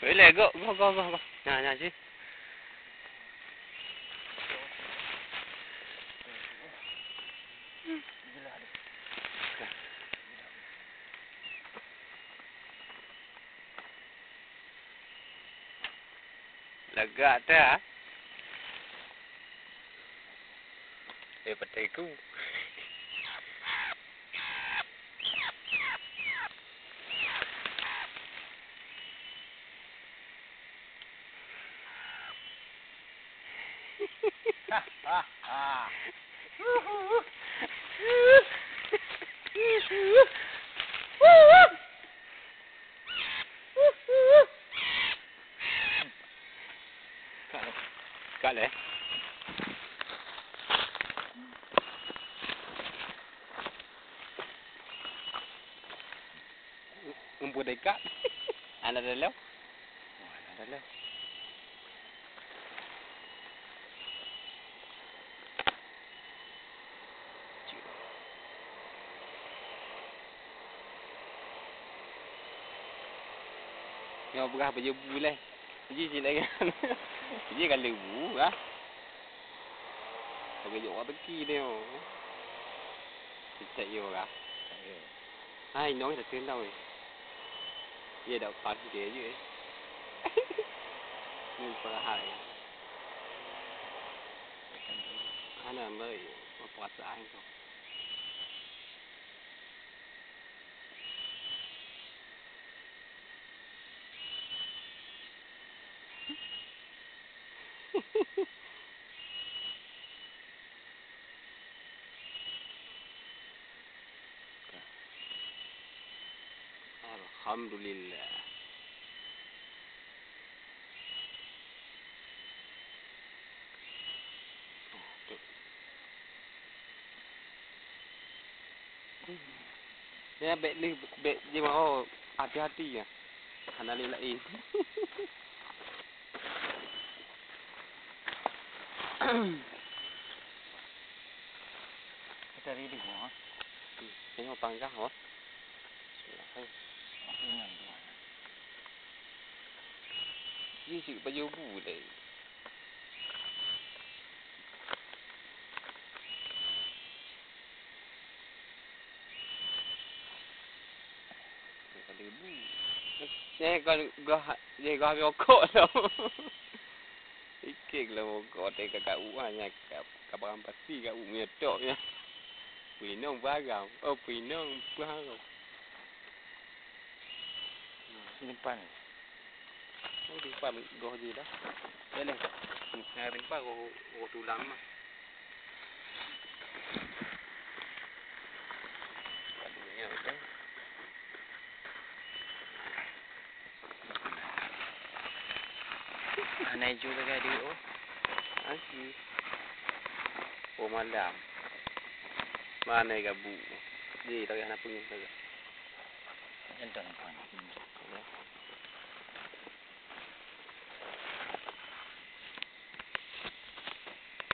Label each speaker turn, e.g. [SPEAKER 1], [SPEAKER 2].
[SPEAKER 1] Boleh go. Nah sih. Lega dah. Patiku. Kale. Umpu dekat. Anda dah lewat. Anda dah lewat. Yang berapa je bulan? Ji lagi. Ji kan lebu ah. Bagi jok orang teki dia. Cek yo ah. Hai nói là tiếng đâu rồi. Ye đậu phạt ghế chứ. Nhưng có hại. Anh là mới phạt anh không. Alhamdulillah. Ya bet je mau hati-hati ya. Karena lain.
[SPEAKER 2] Kita ready semua.
[SPEAKER 1] Tengok pangkah hot. Ini sih baju boleh. Saya kau habis okok tau. Ikik lah okok teh kat uanya kat barang pasti kat umnya tok ya. Pinong barang. Oh pinong barang.
[SPEAKER 2] Simpan.
[SPEAKER 1] Oh simpan goh je dah. Boleh. Saya simpan goh tulang mah. Padunya betul.
[SPEAKER 2] Anai juga gadi oh.
[SPEAKER 1] Asli. Oh malam. Mana gabu. Ji tak ada punya saja.
[SPEAKER 2] Entah nampak.